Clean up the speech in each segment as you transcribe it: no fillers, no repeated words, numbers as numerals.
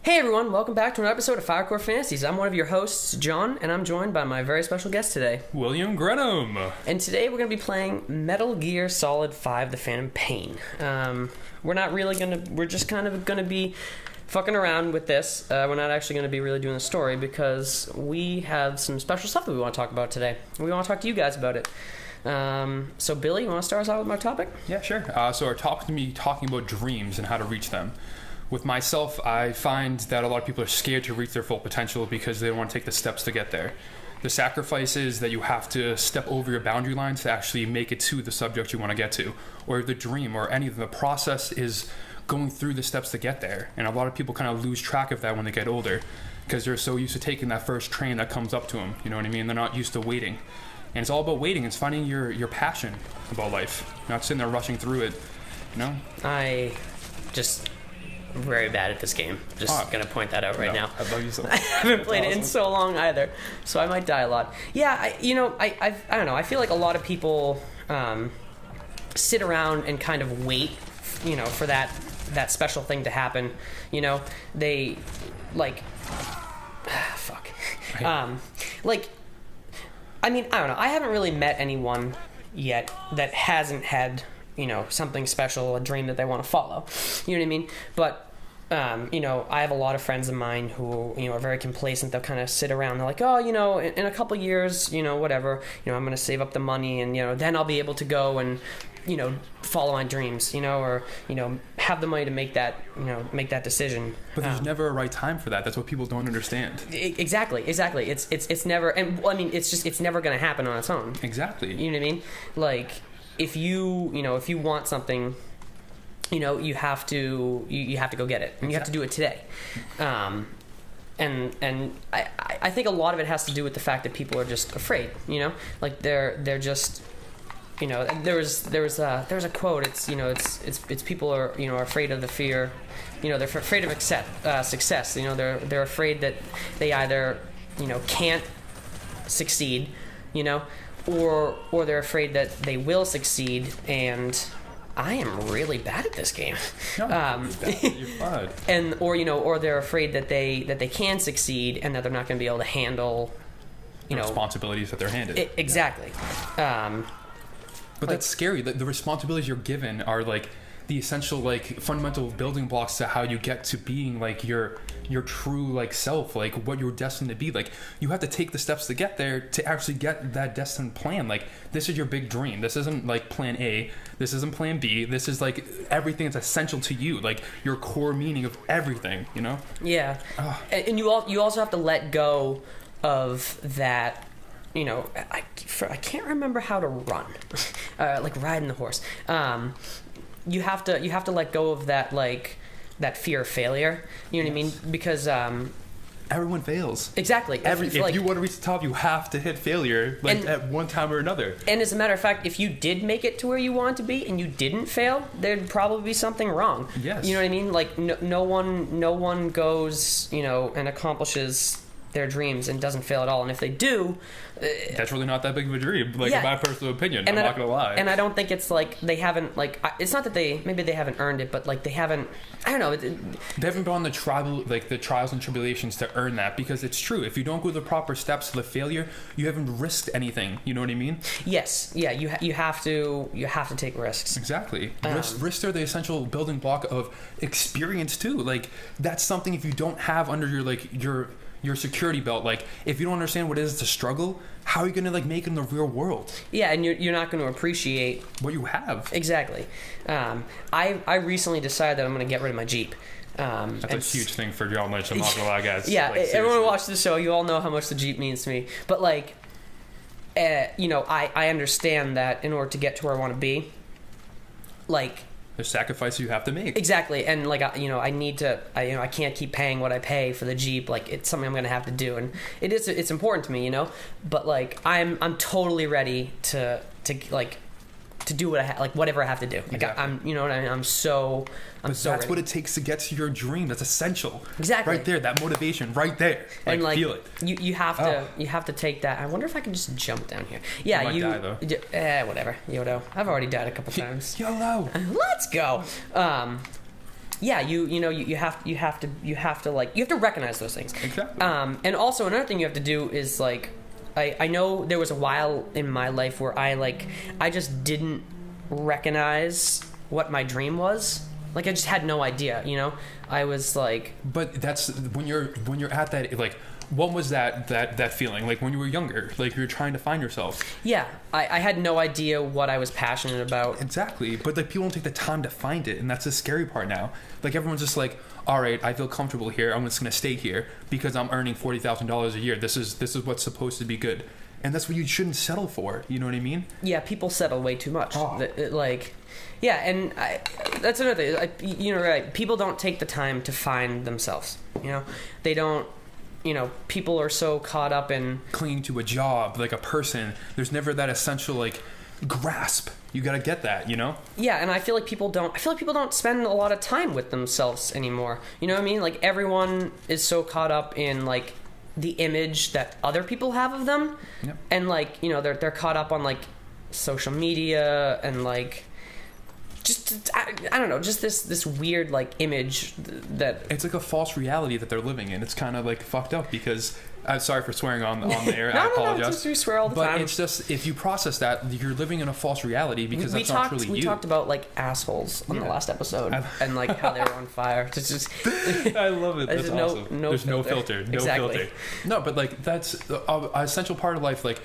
Hey everyone, welcome back to another episode of FireCore Fantasies. I'm one of your hosts, John, and I'm joined by my very special guest today, William Grenham. And today we're going to be playing Metal Gear Solid 5: The Phantom Pain. We're just kind of going to be fucking around with this. We're not actually going to be really doing the story because we have some special stuff that we want to talk about today. We want to talk to you guys about it. So Billy, you want to start us out with our topic? Yeah, sure. So our topic is going to be talking about dreams and how to reach them. With myself, I find that a lot of people are scared to reach their full potential because they don't want to take the steps to get there. The sacrifices that you have to step over your boundary lines to actually make it to the subject you want to get to, or the dream, or anything. The process is going through the steps to get there. And a lot of people kind of lose track of that when they get older because they're so used to taking that first train that comes up to them. You know what I mean? They're not used to waiting. And it's all about waiting. It's finding your passion about life, not sitting there rushing through it. You know? I just... very bad at this game. Just gonna point that out right now. I love you so much. I haven't played it in so long either, so I might die a lot. Yeah, I don't know. I feel like a lot of people sit around and kind of wait, for that special thing to happen. They like fuck. I don't know. I haven't really met anyone yet that hasn't had something special, a dream that they want to follow. You know what I mean? But, I have a lot of friends of mine who, are very complacent. They'll kind of sit around. They're like, oh, in a couple years, whatever, I'm going to save up the money and, then I'll be able to go and, follow my dreams, or, have the money to make that decision. But there's never a right time for that. That's what people don't understand. Exactly. It's never, and I mean, it's never going to happen on its own. Exactly. You know what I mean? Like, if you want something, you have to go get it, and you have to do it today. And I think a lot of it has to do with the fact that people are just afraid. Like they're just, there was a quote. It's people are afraid of the fear. They're afraid of success. They're afraid that they either can't succeed. Or they're afraid that they will succeed, and I am really bad at this game. No, you're fine. Or they're afraid that they can succeed and that they're not going to be able to handle, the responsibilities that they're handed. Exactly. But that's scary. The responsibilities you're given are like the essential, like, fundamental building blocks to how you get to being like your true like self, like what you're destined to be. Like, you have to take the steps to get there to actually get that destined plan. Like, this is your big dream. This isn't like plan A. This isn't plan B. This is like everything that's essential to you, like your core meaning of everything. Yeah. And you also have to let go of that. I can't remember how to run, like riding the horse. You have to let go of that, like, that fear of failure. You know what I mean? Because everyone fails. Exactly. If you want to reach the top, you have to hit failure, at one time or another. And as a matter of fact, if you did make it to where you want to be and you didn't fail, there'd probably be something wrong. Yes. You know what I mean? Like, no one goes, and accomplishes their dreams and doesn't fail at all. And if they do, that's really not that big of a dream, in my personal opinion. I'm not gonna lie. And I don't think it's like they haven't, like, it's not that maybe they haven't earned it, but like they haven't, I don't know, they haven't been on the trials and tribulations to earn that. Because it's true, if you don't go the proper steps to the failure, you haven't risked anything. You know what I mean? Yes. Yeah. You have to take risks. Exactly. Risks are the essential building block of experience too. Like, that's something, if you don't have under your security belt, like, if you don't understand what it is to struggle, how are you going to make it in the real world? Yeah, and you're not going to appreciate what you have. Exactly. I recently decided that I'm going to get rid of my Jeep. That's a huge thing for John Lynch. I'm not going to lie, guys. Yeah, everyone who watches the show, you all know how much the Jeep means to me. But I understand that in order to get to where I want to be, there's sacrifices you have to make. Exactly. And I need to, I can't keep paying what I pay for the Jeep. Like, it's something I'm going to have to do, and it's important to me, but I'm totally ready to do what whatever I have to do. Like, exactly. I'm what I mean? I'm so that's ready. What it takes to get to your dream. That's essential. Exactly. Right there, that motivation right there. And feel it. You have to take that. I wonder if I can just jump down here. Yeah, you might die, though. Whatever. YOLO. I've already died a couple times. YOLO. Let's go. yeah, you have to recognize those things. Exactly. And also another thing you have to do is like, I know there was a while in my life where I just didn't recognize what my dream was. Like I just had no idea, I was like. But that's when you're at that, like, what was that feeling like when you were younger, like you were trying to find yourself? Yeah, I had no idea what I was passionate about. Exactly. But like people don't take the time to find it, and that's the scary part now. Like everyone's just like, all right, I feel comfortable here, I'm just gonna stay here because I'm earning $40,000 a year. This is what's supposed to be good, and that's what you shouldn't settle for. You know what I mean? Yeah, people settle way too much. Like, yeah, and that's another thing. Right? People don't take the time to find themselves. They don't. People are so caught up in clinging to a job, like a person. There's never that essential like grasp. You got to get that, Yeah, and I feel like people don't spend a lot of time with themselves anymore. You know what I mean? Like everyone is so caught up in like the image that other people have of them, yep. And like they're caught up on like social media and like. Just I don't know, just this weird like image that it's like a false reality that they're living in. It's kind of like fucked up because I'm sorry for swearing on the air. I apologize. No, we swear all the time. But it's just if you process that, you're living in a false reality because that's not truly you. We talked about like assholes on the last episode and like how they were on fire. It's just I love it. That's awesome. There's no filter. No exactly. filter. No, but like that's an essential part of life. Like.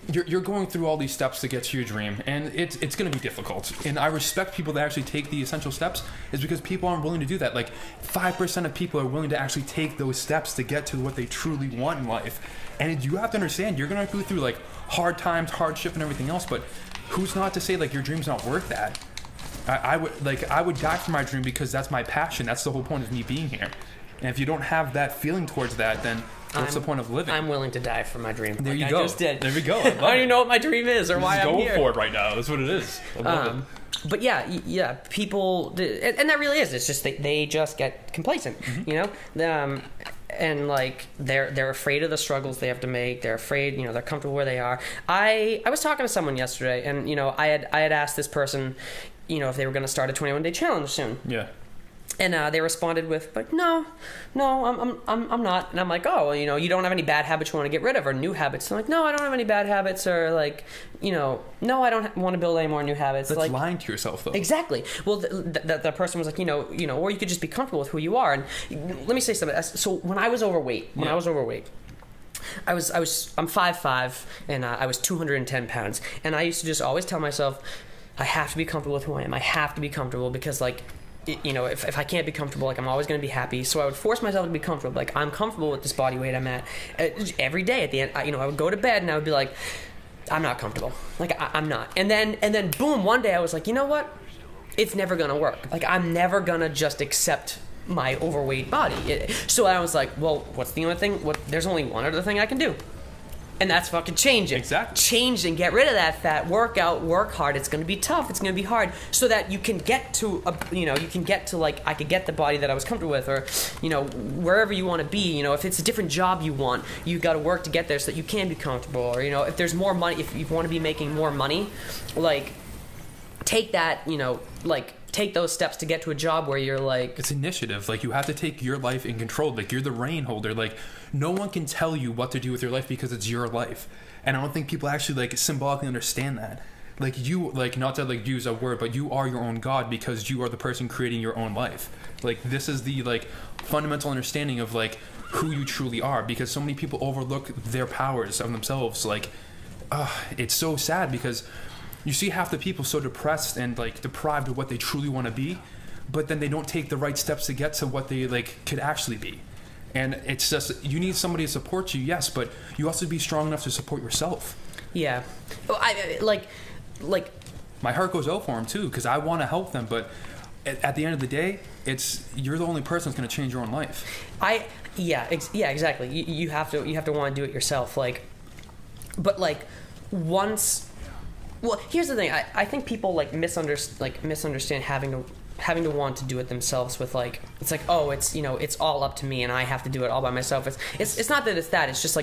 You're going through all these steps to get to your dream, and it's going to be difficult. And I respect people that actually take the essential steps, is because people aren't willing to do that. Like 5% of people are willing to actually take those steps to get to what they truly want in life. And you have to understand, you're going to go through like hard times, hardship, and everything else. But who's not to say like your dream's not worth that? I would die for my dream because that's my passion. That's the whole point of me being here. And if you don't have that feeling towards that, then what's the point of living? I'm willing to die for my dream. There you go. I just did. There we go. I don't even know what my dream is or why I'm here. Go for it right now. That's what it is. I love it. But yeah, people, and that really is. It's just they just get complacent, and like they're afraid of the struggles they have to make. They're afraid, they're comfortable where they are. I was talking to someone yesterday, and I had asked this person, if they were going to start a 21-day challenge soon. Yeah. And they responded with, like, no, I'm not. And I'm like, oh, well, you don't have any bad habits you want to get rid of or new habits. And I'm like, no, I don't have any bad habits or like, no, I don't want to build any more new habits. That's like, lying to yourself, though. Exactly. Well, the person was like, or you could just be comfortable with who you are. And let me say something. So when I was overweight, I'm 5'5", and I was 210 pounds. And I used to just always tell myself, I have to be comfortable with who I am. I have to be comfortable because like, if I can't be comfortable, like I'm always going to be happy. So I would force myself to be comfortable. Like I'm comfortable with this body weight I'm at. Every day at the end, I would go to bed and I would be like, I'm not comfortable. Like I'm not. And then boom, one day I was like, you know what? It's never going to work. Like I'm never going to just accept my overweight body. So I was like, well, what's the only thing? There's only one other thing I can do. And that's fucking change it. Exactly. Change and get rid of that fat. Work out, work hard. It's going to be tough. It's going to be hard. So that you can get to, like, I could get the body that I was comfortable with or, wherever you want to be. If it's a different job you want, you got to work to get there so that you can be comfortable. Or, if there's more money, if you want to be making more money, like, take that, take those steps to get to a job where you're like... It's initiative. Like, you have to take your life in control. Like, you're the reign holder. Like, no one can tell you what to do with your life because it's your life. And I don't think people actually, like, symbolically understand that. Like, you, like, not to, like, use a word, but you are your own God because you are the person creating your own life. Like, this is the, like, fundamental understanding of, like, who you truly are because so many people overlook their powers of themselves. Like, it's so sad because... You see half the people so depressed and like deprived of what they truly want to be, but then they don't take the right steps to get to what they like could actually be. And it's just, you need somebody to support you, yes, but you also be strong enough to support yourself. Yeah. Well, I like my heart goes out for them too because I want to help them, but at the end of the day, you're the only person that's going to change your own life. Exactly. You have to want to do it yourself. But once. Well, here's the thing. I think people misunderstand having to want to do it themselves with it's like, oh, it's all up to me and I have to do it all by myself. It's not that it's that. It's just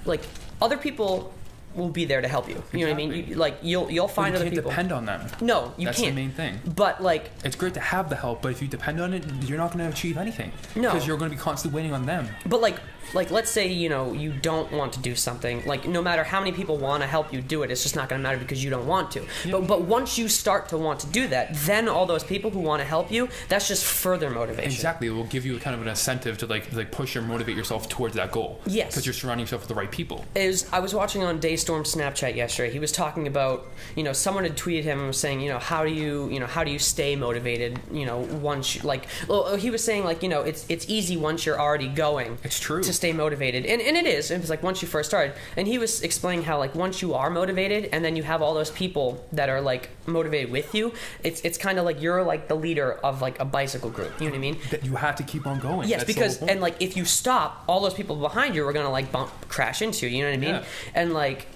like other people will be there to help you. You know what I mean? You'll find you other can't people. depend on them. No, you That's can't. the main thing. But like, it's great to have the help, but if you depend on it, you're not going to achieve anything. No. Because you're going to be constantly waiting on them. But like let's say, you know, you don't want to do something. Like, no matter how many people want to help you do it, it's just not going to matter because you don't want to. Yeah. But once you start to want to do that, then all those people who want to help you, that's just further motivation. Exactly. It will give you kind of an incentive to like push or motivate yourself towards that goal. Yes. Because you're surrounding yourself with the right people. I was watching on Daystorm's Snapchat yesterday. He was talking about, you know, someone had tweeted him and was saying, you know, how do you stay motivated, you know, once you, like, well, he was saying, like, you know, it's easy once you're already going. It's true. To stay motivated. And it is. It was like once you first started. And he was explaining how, like, once you are motivated and then you have all those people that are like motivated with you, it's kind of like you're like the leader of like a bicycle group. You know what I mean? That you have to keep on going. Yes, That's because and like if you stop, all those people behind you are gonna like crash into you. You know what I mean? Yeah. And like,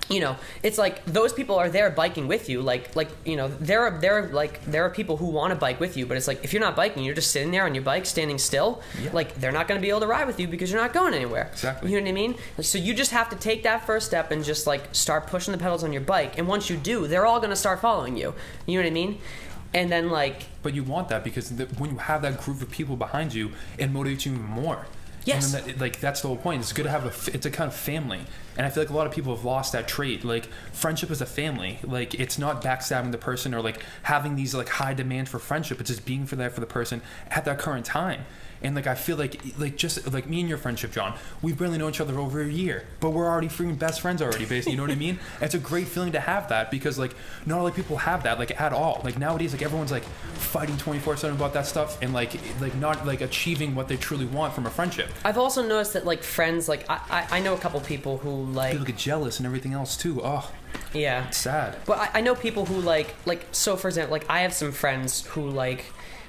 you know, it's like those people are there biking with you. Like you know, there are people who want to bike with you, but it's like if you're not biking, you're just sitting there on your bike, standing still. Yeah. Like they're not going to be able to ride with you because you're not going anywhere. Exactly. You know what I mean? So you just have to take that first step and just like start pushing the pedals on your bike. And once you do, they're all going to start following you. You know what I mean? And then like. But you want that because when you have that group of people behind you, it motivates you even more. Yes. And then that's the whole point. It's good to have it's a kind of family. And I feel like a lot of people have lost that trait. Like, friendship is a family. Like, it's not backstabbing the person or like having these like high demands for friendship. It's just being there for the person at that current time. And like I feel like just like me and your friendship, John, we've barely known each other over a year, but we're already freaking best friends already, basically. You know what I mean? And it's a great feeling to have that because like not a lot of people have that like at all. Like nowadays, like everyone's like fighting 24/7 about that stuff and like not like achieving what they truly want from a friendship. I've also noticed that like friends, like I know a couple people who like People get jealous and everything else too. Oh, yeah, it's sad. But I know people who like so for example, like I have some friends who like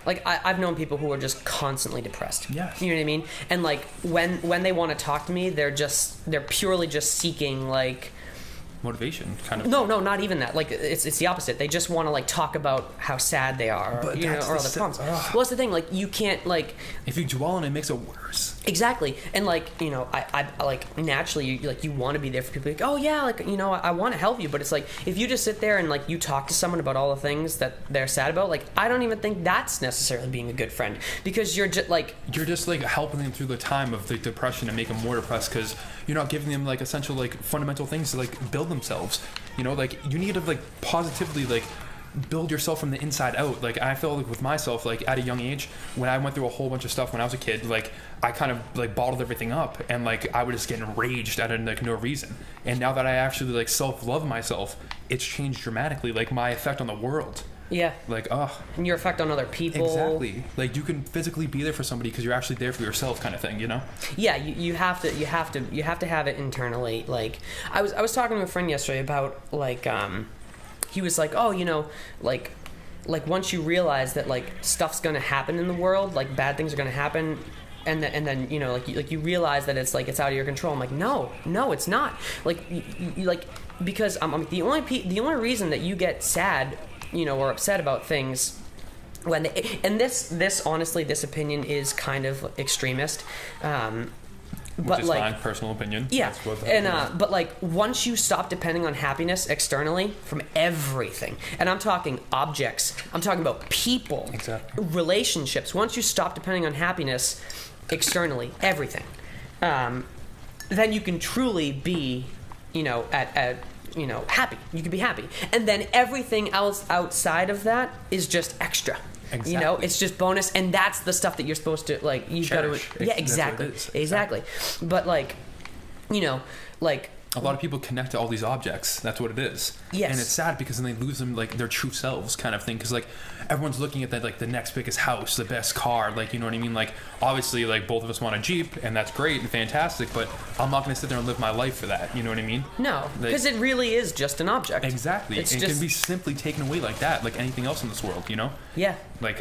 I've known people who are just constantly depressed. Yes. You know what I mean? And like when they want to talk to me, they're purely just seeking like motivation, kind of. No, not even that. Like it's the opposite. They just want to like talk about how sad they are, or, you know, or other problems. Well, that's the thing. Like you can't like. If you dwell on it, it makes it worse. Exactly, and like you know, I like naturally you want to be there for people. Like, oh yeah, like you know, I want to help you, but it's like if you just sit there and like you talk to someone about all the things that they're sad about, like I don't even think that's necessarily being a good friend because you're just like helping them through the time of the depression and make them more depressed because you're not giving them like essential like fundamental things to like build themselves. You know, like you need to like positively like build yourself from the inside out. Like I feel like with myself, like at a young age, when I went through a whole bunch of stuff when I was a kid, like I kind of like bottled everything up and like I would just get enraged out of like no reason. And now that I actually like self-love myself, it's changed dramatically, like my effect on the world. Yeah. Like, and your effect on other people. Exactly. Like you can physically be there for somebody because you're actually there for yourself, kind of thing. You know. Yeah, you have to have it internally. Like I was talking to a friend yesterday about like he was like, oh, you know, like once you realize that like stuff's gonna happen in the world, like bad things are gonna happen. And then you know like you realize that it's out of your control. I'm like no it's not. Like you like because I'm the only reason that you get sad, you know, or upset about things when and this honestly this opinion is kind of extremist. Which is like, fine, personal opinion. Yeah, but like once you stop depending on happiness externally from everything, and I'm talking objects, I'm talking about people, exactly, relationships. Once you stop depending on happiness externally, everything, then you can truly be, you know, at you know, happy. You can be happy, and then everything else outside of that is just extra. Exactly. You know, it's just bonus, and that's the stuff that you're supposed to like. You've got to, yeah, exactly. But like, you know, like a lot of people connect to all these objects. That's what it is. Yes. And it's sad because then they lose them like their true selves, kind of thing. Because like everyone's looking at that like the next biggest house, the best car, like you know what I mean. Like obviously, like both of us want a Jeep, and that's great and fantastic. But I'm not going to sit there and live my life for that. You know what I mean? No, because it really is just an object. Exactly. It can be simply taken away like that, like anything else in this world. You know? Yeah. Like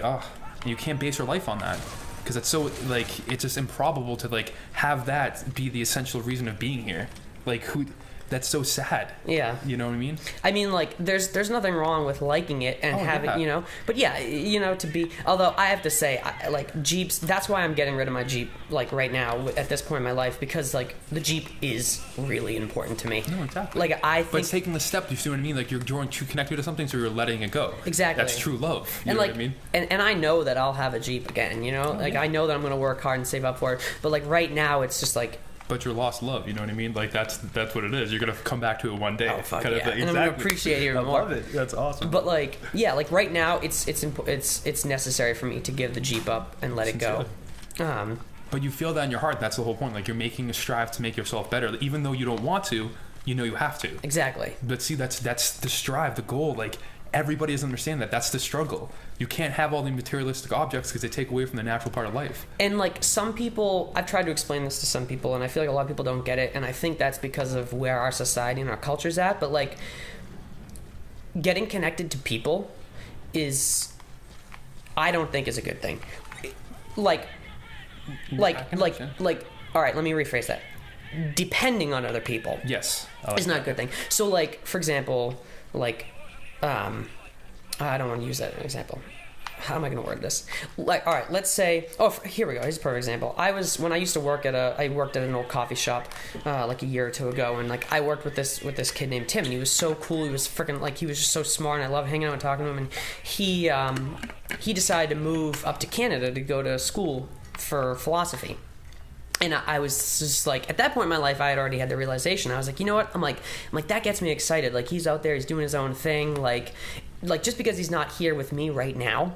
you can't base your life on that. Because it's so like it's just improbable to like have that be the essential reason of being here. Like who that's so sad. Yeah. You know what I mean? I mean, like, there's nothing wrong with liking it and having, you know, but yeah, you know, although I have to say, like, Jeeps, that's why I'm getting rid of my Jeep, like, right now, at this point in my life, because, like, the Jeep is really important to me. No, exactly. Like, I think... But it's taking the step, you see what I mean? Like, you're drawing too connected to something, so you're letting it go. Exactly. That's true love. You and know like, what I mean? And I know that I'll have a Jeep again, you know? I know that I'm going to work hard and save up for it, but, like, right now, it's just, like... But you're lost love, you know what I mean? Like, that's what it is. You're going to come back to it one day. Oh, fuck kind yeah. of thing. And I'm going to appreciate it even more. I love it. That's awesome. But, like, yeah, like, right now, it's necessary for me to give the Jeep up and let it go. But you feel that in your heart. That's the whole point. Like, you're making a strive to make yourself better. Even though you don't want to, you know you have to. Exactly. But see, that's the strive, the goal. Like, everybody doesn't understand that. That's the struggle. You can't have all the materialistic objects because they take away from the natural part of life. And, like, some people, I've tried to explain this to some people, and I feel like a lot of people don't get it, and I think that's because of where our society and our culture's at, but, like, getting connected to people I don't think is a good thing. All right, let me rephrase that. Depending on other people. Yes. Is not a good thing. So, like, for example, like, I don't want to use that as an example. How am I going to word this? Like, all right, let's say, here we go. Here's a perfect example. When I used to work I worked at an old coffee shop, like a year or two ago, and like I worked with this kid named Tim, and he was so cool. He was freaking, like, he was just so smart, and I loved hanging out and talking to him. And he decided to move up to Canada to go to school for philosophy. And I was just like, at that point in my life, I had already had the realization. I was like, you know what? I'm like, that gets me excited. Like, he's out there, he's doing his own thing. Like just because he's not here with me right now,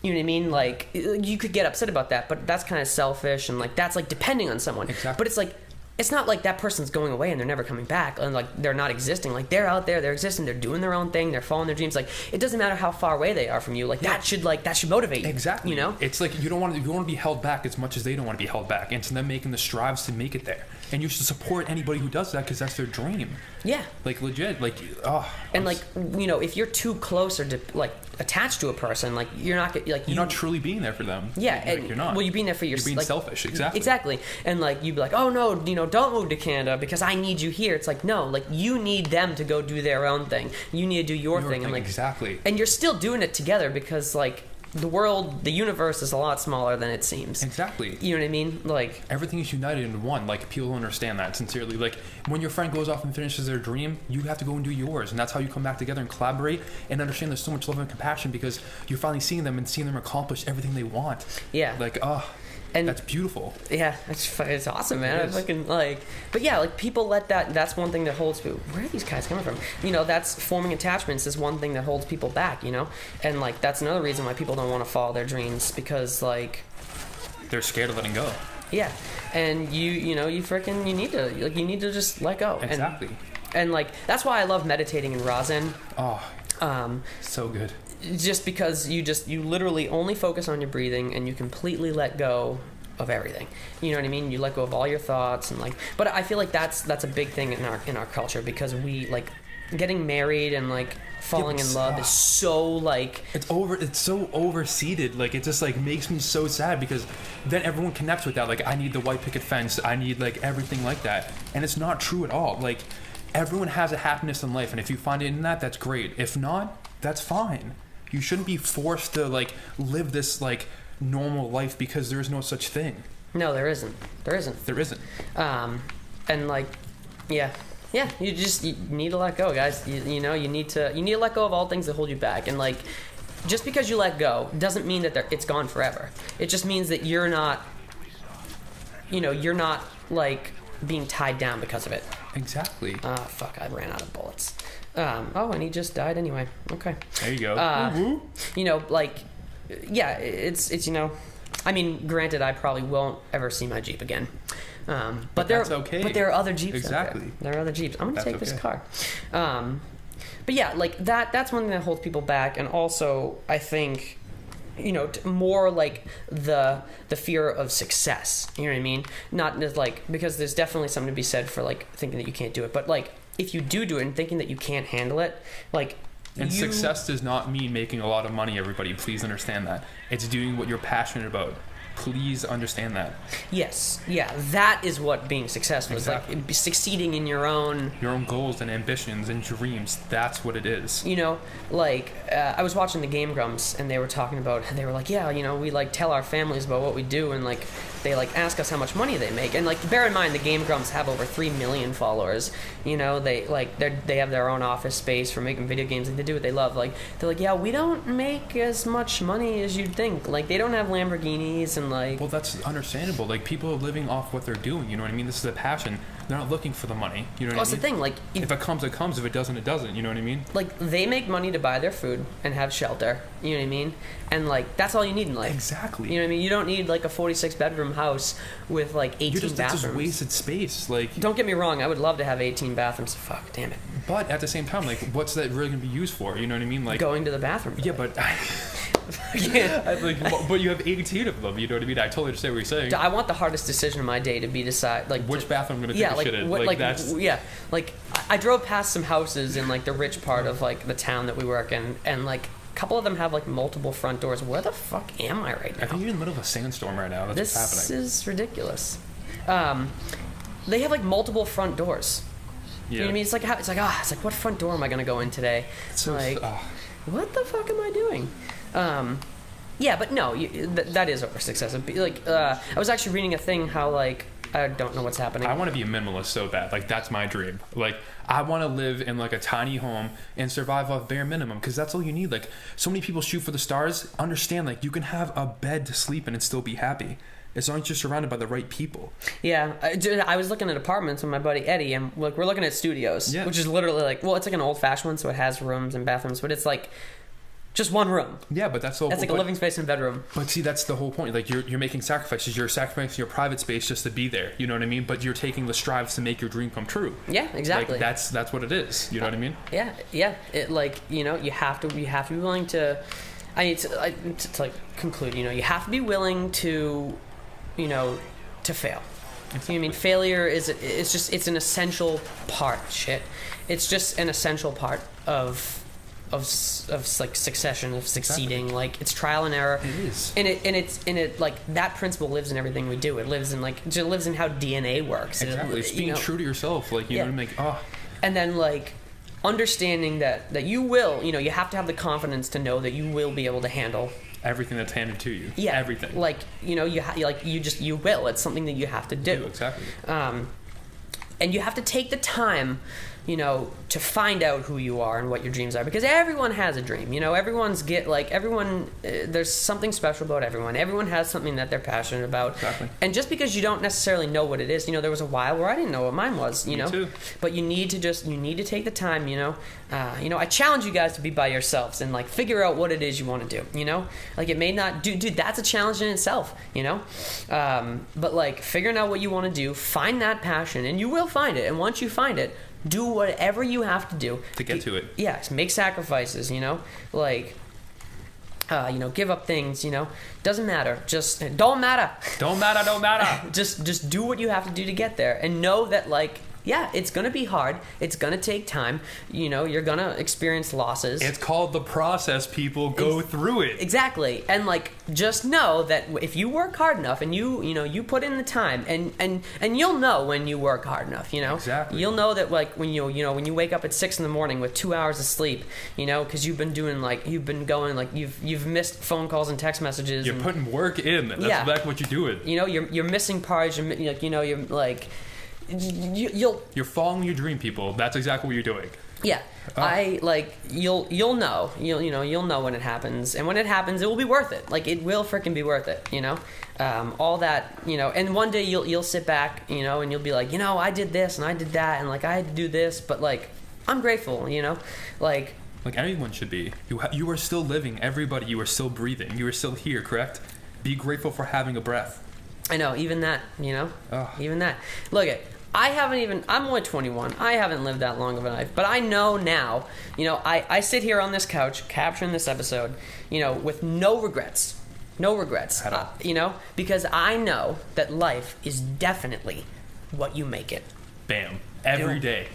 you know what I mean? Like, you could get upset about that, but that's kind of selfish, and like, that's like depending on someone. Exactly. But it's like, it's not like that person's going away and they're never coming back, and like they're not existing. Like, they're out there, they're existing, they're doing their own thing, they're following their dreams. Like, it doesn't matter how far away they are from you. Like, that should motivate you. Exactly. You know? It's like you want to be held back as much as they don't want to be held back, and it's them making the strives to make it there. And you should support anybody who does that because that's their dream. Yeah. Like, legit. Like, And like, you know, if you're too close or like attached to a person, like, you're not not truly being there for them. Yeah, like, and you're not. Well, you're being there for yourself. You're being selfish. Exactly. Exactly. And like, you'd be like, oh no, you know, don't move to Canada because I need you here. It's like, no, like, you need them to go do their own thing. You need to do your thing, and like, exactly. And you're still doing it together because like, the universe is a lot smaller than it seems. Exactly. You know what I mean? Like, everything is united in one. Like, people don't understand that sincerely. Like, when your friend goes off and finishes their dream, you have to go and do yours, and that's how you come back together and collaborate and understand there's so much love and compassion because you're finally seeing them and seeing them accomplish everything they want. Yeah. Like, and that's beautiful. Yeah, it's awesome, man. I fucking like, but yeah, like, people let that's one thing that holds people. Where are these guys coming from? You know, that's forming attachments is one thing that holds people back, you know? And like, that's another reason why people don't want to follow their dreams, because like, they're scared of letting go. Yeah. And you need to just let go. Exactly. And like, that's why I love meditating in Razen. So good. Just because you literally only focus on your breathing and you completely let go of everything. You know what I mean? You let go of all your thoughts and like. But I feel like that's a big thing in our culture, because we like getting married and like falling in love is so like it's so overseated. Like, it just like makes me so sad because then everyone connects with that. Like, I need the white picket fence. I need like everything like that, and it's not true at all. Like, everyone has a happiness in life, and if you find it in that, that's great. If not, that's fine. You shouldn't be forced to like live this like normal life because there is no such thing. No, there isn't. And like, yeah, you need to let go, guys. You need to let go of all things that hold you back. And like, just because you let go doesn't mean that it's gone forever. It just means that you're not like being tied down because of it. Exactly. Fuck, I ran out of bullets. And he just died anyway. Okay. There you go. You know, like, yeah, it's you know, I mean, granted, I probably won't ever see my Jeep again. But that's okay. But there are other Jeeps. Exactly. Out there. There are other Jeeps. I'm gonna take this car. But yeah, like that's one thing that holds people back, and also I think, you know, more like the fear of success. You know what I mean? Not just like, because there's definitely something to be said for like thinking that you can't do it, but like, if you do it and thinking that you can't handle it, like. And success does not mean making a lot of money, everybody. Please understand that. It's doing what you're passionate about. Please understand that. Yes, yeah, that is what being successful Exactly. is like. Succeeding in your own goals and ambitions and dreams. That's what it is. You know, like I was watching the Game Grumps, and they were talking about. They were like, yeah, you know, we like tell our families about what we do, and like they like ask us how much money they make, and like bear in mind the Game Grumps have over 3 million followers. You know, they have their own office space for making video games. Like, they do what they love. Like they're like, yeah, we don't make as much money as you'd think. Like they don't have Lamborghinis and like. Well, that's understandable. Like people are living off what they're doing. You know what I mean? This is a passion. They're not looking for the money. You know what I mean? That's the thing. Like if it comes, it comes. If it doesn't, it doesn't. You know what I mean? Like they make money to buy their food and have shelter. You know what I mean? And like that's all you need in life. Exactly. You know what I mean? You don't need like a 46-bedroom house with like 18 bathrooms. That's just wasted space. Like don't get me wrong, I would love to have 18 bathrooms. Fuck, damn it. But at the same time, like what's that really gonna be used for? You know what I mean? Like going to the bathroom. Yeah, but yeah. but you have 18 of them. You know what I mean? I totally understand what you're saying. I want the hardest decision of my day to be decide like which bathroom I'm gonna take a shit in. Like that's yeah. Like I drove past some houses in like the rich part of like the town that we work in, and like a couple of them have like multiple front doors. Where the fuck am I right now? I think you're in the middle of a sandstorm right now. That's what's happening. This is ridiculous. They have like multiple front doors. Yeah. You know what I mean? It's like what front door am I gonna go in today? So, like what the fuck am I doing? Yeah, but no, that is over success. Like I was actually reading a thing how like I don't know what's happening. I want to be a minimalist so bad. Like that's my dream. Like I want to live in like a tiny home and survive off bare minimum, because that's all you need. Like so many people shoot for the stars. Understand, like you can have a bed to sleep in and still be happy, as long as you're surrounded by the right people. Yeah, I was looking at apartments with my buddy Eddie, and like we're looking at studios, which is literally like, well, it's like an old-fashioned one, so it has rooms and bathrooms, but it's like just one room. Yeah, but that's like a living space and bedroom. But see, that's the whole point. Like you're making sacrifices. You're sacrificing your private space just to be there. You know what I mean? But you're taking the strides to make your dream come true. Yeah, exactly. Like that's what it is. You know what I mean? Yeah. It like, you know, you have to be willing to. I need to like conclude. You know, you have to be willing to, you know, to fail. Exactly. You know what I mean? Failure it's an essential part. It's just an essential part of like succession, of succeeding. Exactly. Like it's trial and error. It is. And it like that principle lives in everything we do. It lives in how DNA works. Exactly. It's being true to yourself. Like you know what I mean? And then like understanding that you will, you know, you have to have the confidence to know that you will be able to handle everything that's handed to you. Yeah. Everything. Like, you know, you will. It's something that you have to do. Exactly. And you have to take the time, you know, to find out who you are and what your dreams are, because everyone has a dream. You know, there's something special about everyone. Everyone has something that they're passionate about. Exactly. And just because you don't necessarily know what it is, you know, there was a while where I didn't know what mine was, you know. Me too. But you need to take the time, you know. I challenge you guys to be by yourselves and like figure out what it is you want to do, you know. Like it may not dude, that's a challenge in itself, you know. But like figuring out what you want to do, find that passion, and you will find it. And once you find it, do whatever you have to do to get to it. Yes, make sacrifices, you know, like, you know, give up things, you know, doesn't matter. Just don't matter. Don't matter. just do what you have to do to get there, and know that like, yeah, it's going to be hard. It's going to take time. You know, you're going to experience losses. It's called the process, people. Go through it. Exactly. And like, just know that if you work hard enough and you put in the time, and you'll know when you work hard enough, you know. Exactly. You'll know that like when you wake up at 6 a.m. with 2 hours of sleep, you know, because you've been you've missed phone calls and text messages. You're putting work in. That's exactly what you're doing. You know, you're missing parts. You're like. You're following your dream, people. That's exactly what you're doing. Yeah. You'll know. You'll know when it happens, and when it happens, it will be worth it. Like it will freaking be worth it, you know. All that, you know, and one day you'll sit back, you know, and you'll be like, you know, I did this and I did that, and like I had to do this, but like I'm grateful, you know, like everyone should be. You are still living, everybody. You are still breathing. You are still here, correct? Be grateful for having a breath. I know, even that, you know, even that. Look at. I'm only 21. I haven't lived that long of a life. But I know now, you know, I sit here on this couch capturing this episode, you know, with no regrets. No regrets. At all. You know, because I know that life is definitely what you make it. Bam. Every day.